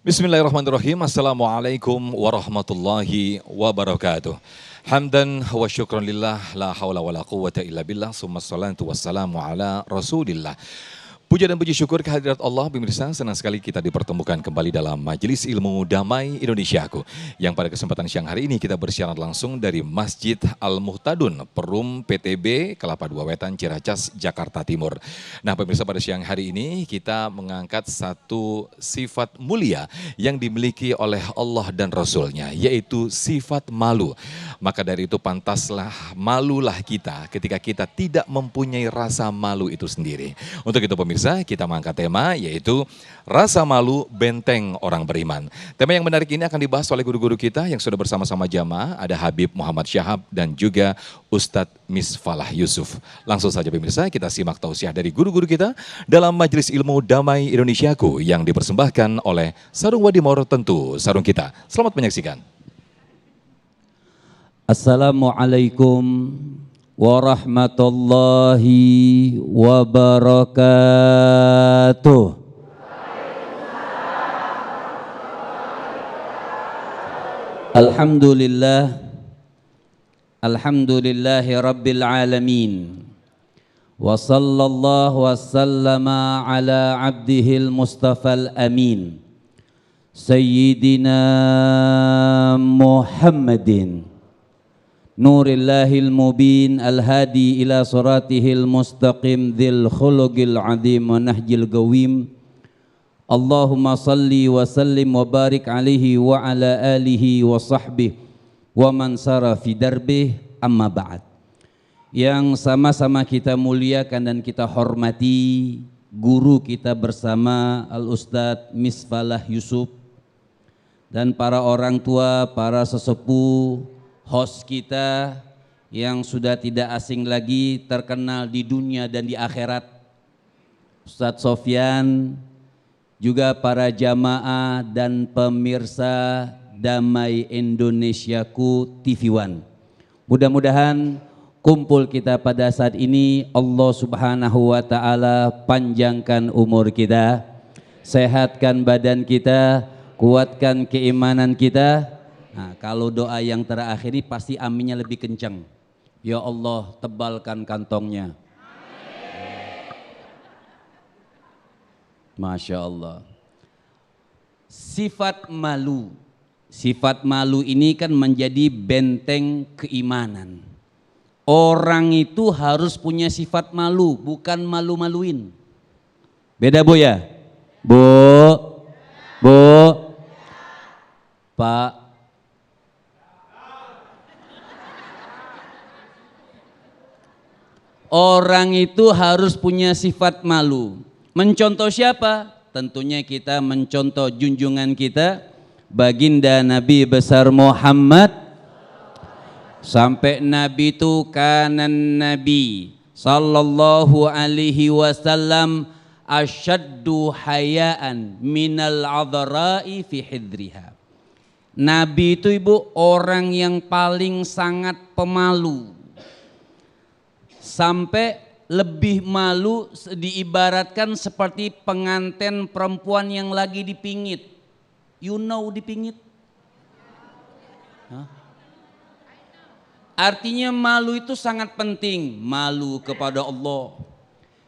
Bismillahirrahmanirrahim. Assalamualaikum warahmatullahi wabarakatuh. Hamdan wa syukran lillah, la hawla wa la quwwata illa billah, summa salatu wassalamu ala rasulillah. Puja dan puji syukur kehadirat Allah, pemirsa, senang sekali kita dipertemukan kembali dalam Majelis Ilmu Damai Indonesiaku. Yang pada kesempatan siang hari ini kita bersiaran langsung dari Masjid Al-Muhtadun, Perum PTB, Kelapa Dua Wetan, Ciracas, Jakarta Timur. Nah pemirsa, pada siang hari ini kita mengangkat satu sifat mulia yang dimiliki oleh Allah dan Rasulnya, yaitu sifat malu. Maka dari itu pantaslah malulah kita ketika kita tidak mempunyai rasa malu itu sendiri. Untuk itu pemirsa, kita mengangkat tema yaitu rasa malu benteng orang beriman. Tema yang menarik ini akan dibahas oleh guru-guru kita yang sudah bersama-sama jamaah. Ada Habib Muhammad Syahab dan juga Ustadz Misfalah Yusuf. Langsung saja pemirsa, kita simak tausiah dari guru-guru kita dalam Majelis Ilmu Damai Indonesiaku yang dipersembahkan oleh Sarung Wadimor, tentu sarung kita. Selamat menyaksikan. Assalamualaikum warahmatullahi wabarakatuh. Alhamdulillahi rabbil alamin. Wa sallallahu wa sallama ala abdihil mustafal amin. Sayyidina Muhammadin Nurillahil mubin al-hadi ila suratihil mustaqim dhil khuluqil azim wa nahjil gawim. Allahumma salli wa sallim wa barik alaihi wa ala alihi wa sahbihi wa man sara fi darbih, amma ba'd. Yang sama-sama kita muliakan dan kita hormati guru kita bersama Al-Ustadz Misfalah Yusuf dan para orang tua, para sesepuh, host kita yang sudah tidak asing lagi, terkenal di dunia dan di akhirat, Ustadz Sofyan, juga para jamaah dan pemirsa Damai Indonesiaku TV One. Mudah-mudahan kumpul kita pada saat ini Allah Subhanahu wa Ta'ala panjangkan umur kita, sehatkan badan kita, kuatkan keimanan kita. Nah, kalau doa yang terakhir ini pasti aminnya lebih kencang. Ya Allah, tebalkan kantongnya. Masya Allah. Sifat malu. Sifat malu ini kan menjadi benteng keimanan. Orang itu harus punya sifat malu, bukan malu-maluin. Beda Bu ya? Bu, Pak. Orang itu harus punya sifat malu. Mencontoh siapa? Tentunya kita mencontoh junjungan kita, baginda Nabi besar Muhammad. Sampai Nabi itu kanan Nabi sallallahu alaihi wasallam asyaddu hayaan minal adhara'i fi hidriha. Nabi itu ibu orang yang paling sangat pemalu. Sampai lebih malu diibaratkan seperti pengantin perempuan yang lagi dipingit. You know dipingit? Hah? Artinya malu itu sangat penting. Malu kepada Allah.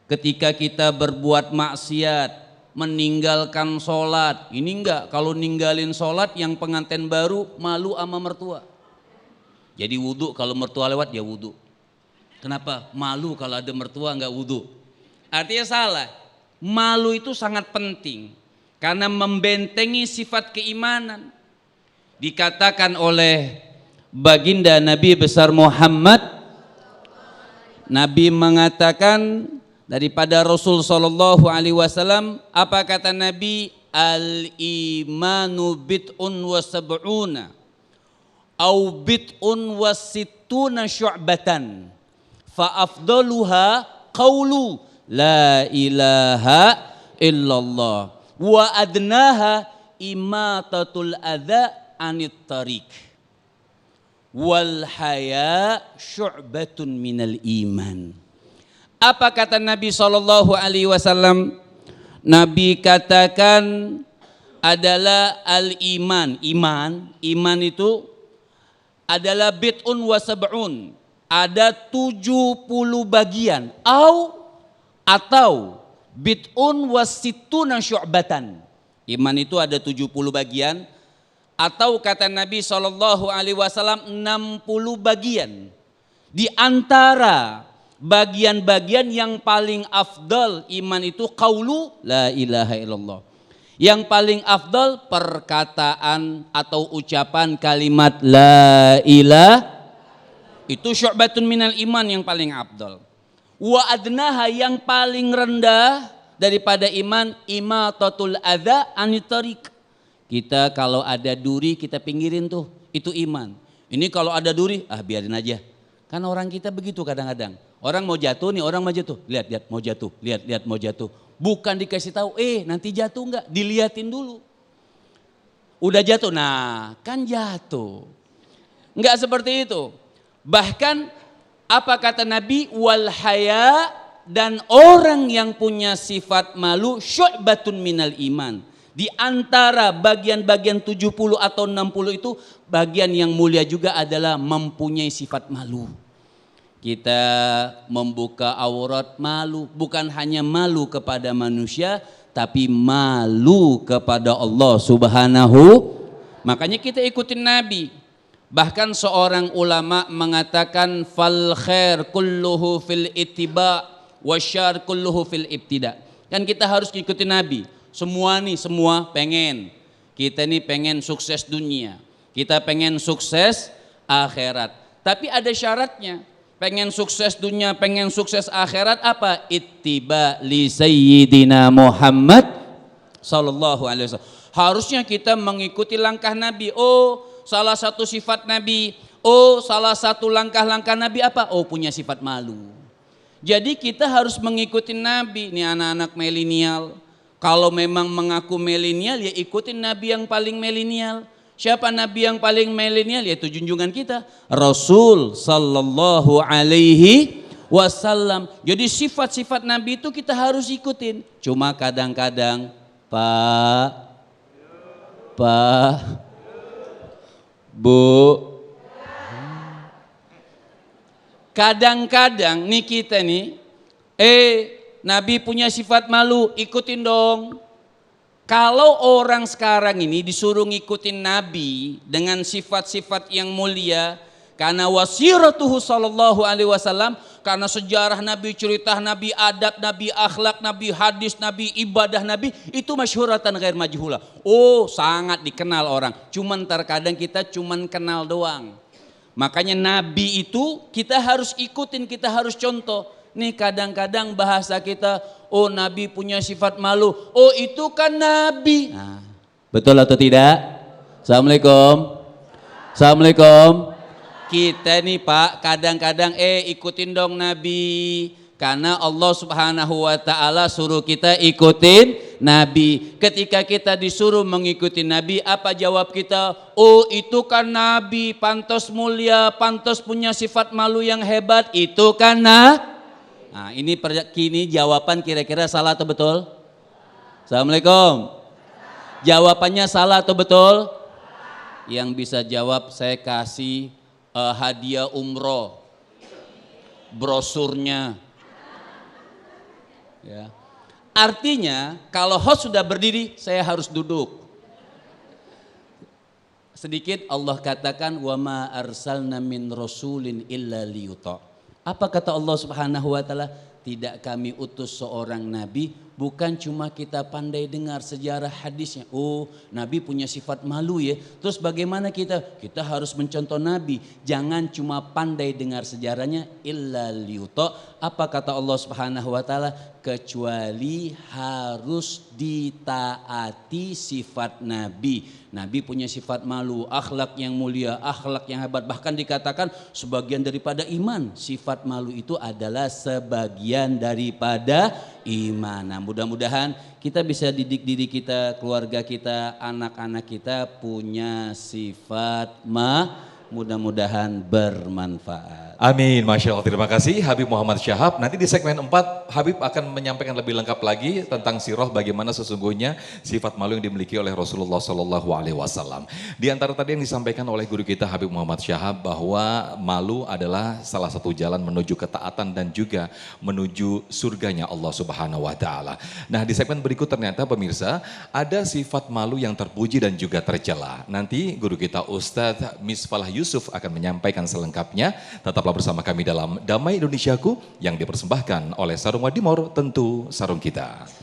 Ketika kita berbuat maksiat, meninggalkan sholat. Ini enggak, kalau ninggalin sholat yang pengantin baru malu sama mertua. Jadi wudhu, kalau mertua lewat ya wudhu. Kenapa? Malu kalau ada mertua enggak wudhu. Artinya salah. Malu itu sangat penting. Karena membentengi sifat keimanan. Dikatakan oleh baginda Nabi besar Muhammad. Nabi mengatakan daripada Rasul sallallahu alaihi wasallam, apa kata Nabi? Al-imanu bid'un wa sab'una au bid'un wa sittuna syu'batan. Fa'afdaluha qawlu la ilaha illallah wa adnaha imatatul adha anit tariq wal haya syu'batun minal iman. Apa kata Nabi SAW? Nabi katakan adalah al-iman. Iman itu adalah bid'un wa sab'un. Ada 70 bagian. Atau bid'un wa sittuna syu'batan. Iman itu ada 70 bagian. Atau kata Nabi SAW 60 bagian. Di antara bagian-bagian yang paling afdal iman itu qaulu la ilaha illallah. Yang paling afdal perkataan atau ucapan kalimat la ilaha, itu syu'batun minal iman yang paling afdal. Wa adnaha yang paling rendah daripada iman imatatul adza anit tariq. Kita kalau ada duri kita pinggirin tuh, itu iman. Ini kalau ada duri, biarin aja. Kan orang kita begitu kadang-kadang. Orang mau jatuh nih, orang mau jatuh. Lihat mau jatuh, lihat mau jatuh. Bukan dikasih tahu, nanti jatuh enggak, diliatin dulu. Udah jatuh, nah kan jatuh. Enggak seperti itu. Bahkan apa kata Nabi, wal haya, dan orang yang punya sifat malu syu'batun minal iman. Di antara bagian-bagian 70 atau 60 itu bagian yang mulia juga adalah mempunyai sifat malu. Kita membuka aurat malu, bukan hanya malu kepada manusia, tapi malu kepada Allah Subhanahu. Makanya kita ikutin Nabi. Bahkan seorang ulama mengatakan fal khair kulluhu fil ittiba wasyar kulluhu fil ibtida. Kan kita harus ikutin Nabi. Semua pengen. Kita nih pengen sukses dunia. Kita pengen sukses akhirat. Tapi ada syaratnya. Pengen sukses dunia, pengen sukses akhirat apa? Ittiba li sayyidina Muhammad sallallahu alaihi wasallam. Harusnya kita mengikuti langkah Nabi. Salah satu sifat Nabi. Salah satu langkah-langkah Nabi apa? Punya sifat malu. Jadi kita harus mengikuti Nabi. Nih anak-anak milenial. Kalau memang mengaku milenial ya ikutin Nabi yang paling milenial. Siapa Nabi yang paling milenial? Yaitu junjungan kita Rasul sallallahu alaihi wasallam. Jadi sifat-sifat Nabi itu kita harus ikutin. Cuma kadang-kadang Pak Bu, kadang-kadang nih kita nih Nabi punya sifat malu, ikutin dong. Kalau orang sekarang ini disuruh ngikutin Nabi dengan sifat-sifat yang mulia, karena wasiratuhu sallallahu alaihi wasallam, karena sejarah Nabi, cerita Nabi, adab Nabi, akhlak Nabi, hadis Nabi, ibadah Nabi, itu masyhuratan ghair majhula. Sangat dikenal orang. Cuman terkadang kita cuman kenal doang. Makanya Nabi itu kita harus ikutin, kita harus contoh. Nih kadang-kadang bahasa kita, Nabi punya sifat malu. Itu kan Nabi. Nah, betul atau tidak? Assalamualaikum. Assalamualaikum. Kita nih Pak kadang-kadang ikutin dong Nabi. Karena Allah Subhanahu wa ta'ala suruh kita ikutin Nabi. Ketika kita disuruh mengikuti Nabi, apa jawab kita? Itu kan Nabi, pantas mulia, pantas punya sifat malu yang hebat. Itu kan Nabi. Nah kini jawaban kira-kira salah atau betul? Assalamualaikum. Jawabannya salah atau betul? Yang bisa jawab saya kasih hadiah umroh, brosurnya. Ya. Artinya kalau host sudah berdiri, saya harus duduk. Sedikit Allah katakan wa ma arsalna min rasulin illa liyuta. Apa kata Allah Subhanahu wa ta'ala? Tidak kami utus seorang nabi, bukan cuma kita pandai dengar sejarah hadisnya. Nabi punya sifat malu ya. Terus bagaimana kita? Kita harus mencontoh Nabi. Jangan cuma pandai dengar sejarahnya, illa liyuta. Apa kata Allah Subhanahu wa ta'ala? Kecuali harus ditaati sifat Nabi. Nabi punya sifat malu, akhlak yang mulia, akhlak yang hebat. Bahkan dikatakan sebagian daripada iman. Sifat malu itu adalah sebagian daripada iman. Nah, mudah-mudahan kita bisa didik diri kita, keluarga kita, anak-anak kita punya sifat mudah-mudahan bermanfaat. Amin, Masya Allah. Terima kasih Habib Muhammad Syahab. Nanti di segmen 4 Habib akan menyampaikan lebih lengkap lagi tentang sirah bagaimana sesungguhnya sifat malu yang dimiliki oleh Rasulullah Sallallahu Alaihi Wasallam. Di antara tadi yang disampaikan oleh guru kita Habib Muhammad Syahab bahwa malu adalah salah satu jalan menuju ketaatan dan juga menuju surganya Allah Subhanahu Wa Taala. Nah di segmen berikut ternyata pemirsa ada sifat malu yang terpuji dan juga tercela. Nanti guru kita Ustadz Misfalah Yusuf akan menyampaikan selengkapnya. Tetaplah bersama kami dalam Damai Indonesiaku yang dipersembahkan oleh Sarung Wadimor, tentu sarung kita.